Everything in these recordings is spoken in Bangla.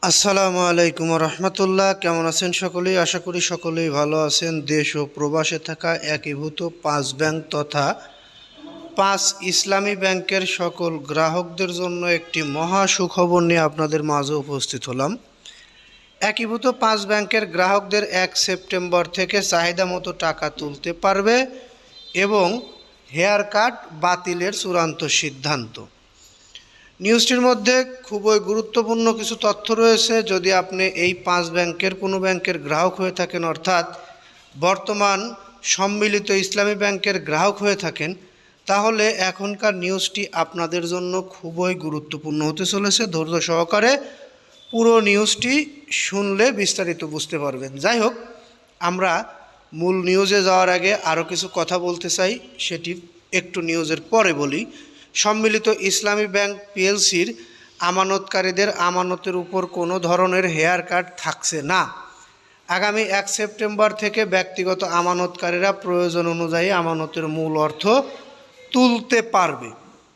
আসসালামু আলাইকুম রহমতুল্লাহ। কেমন আছেন সকলেই? আশা করি সকলেই ভালো আছেন। দেশ ও প্রবাসে থাকা একীভূত 5 ব্যাংক তথা 5 ইসলামী ব্যাংকের সকল গ্রাহকদের জন্য একটি মহা সুখবর নিয়ে আপনাদের মাঝে উপস্থিত হলাম। একীভূত 5 ব্যাংকের গ্রাহকদের 1 সেপ্টেম্বর থেকে চাহিদা মতো টাকা তুলতে পারবে এবং হেয়ার কাট বাতিলের চূড়ান্ত সিদ্ধান্ত। নিউজটির মধ্যে খুবই গুরুত্বপূর্ণ কিছু তথ্য রয়েছে। যদি আপনি এই 5 ব্যাংকের কোনো ব্যাংকের গ্রাহক হয়ে থাকেন, অর্থাৎ বর্তমান সম্মিলিত ইসলামী ব্যাংকের গ্রাহক হয়ে থাকেন, তাহলে এখনকার নিউজটি আপনাদের জন্য খুবই গুরুত্বপূর্ণ হতে চলেছে। ধৈর্য সহকারে পুরো নিউজটি শুনলে বিস্তারিত বুঝতে পারবেন। যাই হোক, আমরা মূল নিউজে যাওয়ার আগে আরও কিছু কথা বলতে চাই, সেটি একটু নিউজের পরে বলি। সম্মিলিত ইসলামী ব্যাংক পিএলসির আমানতকারীদের আমানতের উপর কোনো ধরনের হেয়ার কাট থাকছে না। আগামী 1 সেপ্টেম্বর থেকে ব্যক্তিগত আমানতকারীরা প্রয়োজন অনুযায়ী আমানতের মূল অর্থ তুলতে পারবে।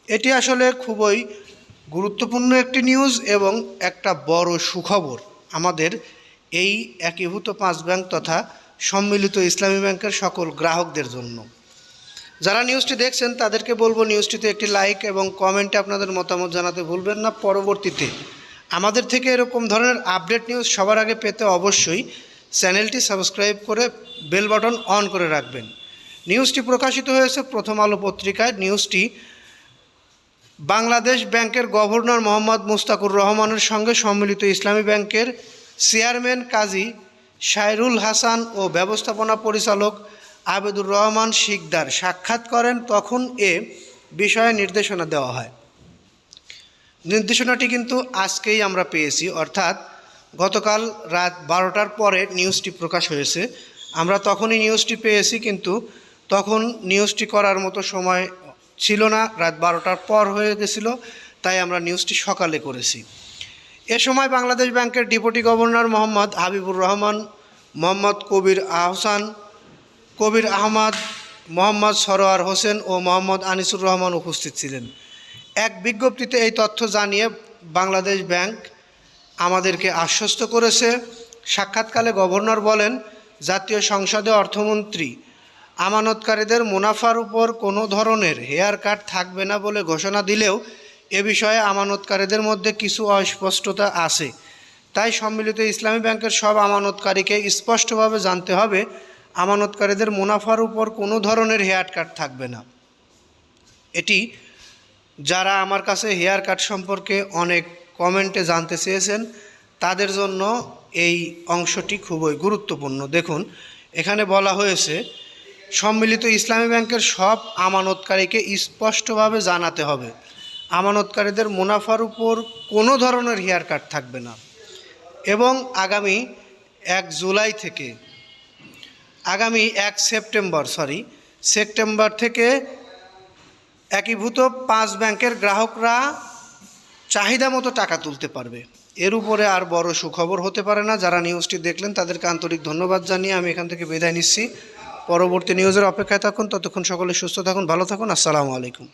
এটি আসলে খুবই গুরুত্বপূর্ণ একটি নিউজ এবং একটা বড় সুখবর আমাদের এই একীভূত 5 ব্যাংক তথা সম্মিলিত ইসলামী ব্যাংকের সকল গ্রাহকদের জন্য। যারা নিউজটি দেখছেন তাদেরকে বলবো, নিউজটিতে একটি লাইক এবং কমেন্টে আপনাদের মতামত জানাতে ভুলবেন না। পরবর্তীতে আমাদের থেকে এরকম ধরনের আপডেট নিউজ সবার আগে পেতে অবশ্যই চ্যানেলটি সাবস্ক্রাইব করে বেল বাটন অন করে রাখবেন। নিউজটি প্রকাশিত হয়েছে প্রথম আলো পত্রিকায়। নিউজটি বাংলাদেশ ব্যাংকের গভর্নর মোহাম্মদ মুস্তাকুর রহমানের সঙ্গে সম্মিলিত ইসলামী ব্যাংকের চেয়ারম্যান কাজী শায়রুল হাসান ও ব্যবস্থাপনা পরিচালক আবেদুর রহমান শিকদার সাক্ষাৎ করেন, তখন এ বিষয়ে নির্দেশনা দেওয়া হয়। নির্দেশনাটি কিন্তু আজকেই আমরা পেয়েছি, অর্থাৎ গতকাল রাত 12টার পরে নিউজটি প্রকাশ হয়েছে। আমরা তখনই নিউজটি পেয়েছি, কিন্তু তখন নিউজটি করার মতো সময় ছিল না, রাত 12টার পর হয়ে গেছিল, তাই আমরা নিউজটি সকালে করেছি। এ সময় বাংলাদেশ ব্যাংকের ডেপুটি গভর্নর মোহাম্মদ হাবিবুর রহমান, মোহাম্মদ কবির আহমদ, মোহাম্মদ সরোয়ার হোসেন ও মোহাম্মদ আনিসুর রহমান উপস্থিত ছিলেন। এক বিজ্ঞপ্তিতে এই তথ্য জানিয়ে বাংলাদেশ ব্যাংক আমাদেরকে আশ্বস্ত করেছে। সাক্ষাৎকালে গভর্নর বলেন, জাতীয় সংসদে অর্থমন্ত্রী আমানতকারীদের মুনাফার উপর কোনো ধরনের হেয়ার কাট থাকবে না বলে ঘোষণা দিলেও এ বিষয়ে আমানতকারীদের মধ্যে কিছু অস্পষ্টতা আছে। তাই সম্মিলিত ইসলামী ব্যাংকের সব আমানতকারীকে স্পষ্টভাবে জানতে হবে, আমানতকারীদের মুনাফার উপর কোনো ধরনের হেয়ার কাট থাকবে না। এটি যারা আমার কাছে হেয়ার কাট সম্পর্কে অনেক কমেন্টে জানতে চেয়েছেন, তাদের জন্য এই অংশটি খুবই গুরুত্বপূর্ণ। দেখুন, এখানে বলা হয়েছে সম্মিলিত ইসলামী ব্যাংকের সব আমানতকারীকে স্পষ্টভাবে জানাতে হবে, আমানতকারীদের মুনাফার উপর কোনো ধরনের হেয়ার কাট থাকবে না। এবং আগামী 1 সেপ্টেম্বর থেকে একীভূত 5 ব্যাংকের গ্রাহকরা চাহিদা মতো টাকা তুলতে পারবে। এর উপরে আর বড় সুখবর হতে পারে না। যারা নিউজটি দেখলেন তাদেরকে আন্তরিক ধন্যবাদ জানিয়ে আমি এখান থেকে বিদায় নিচ্ছি। পরবর্তী নিউজের অপেক্ষায় থাকুন। ততক্ষণ সকলে সুস্থ থাকুন, ভালো থাকুন। আসসালামু আলাইকুম।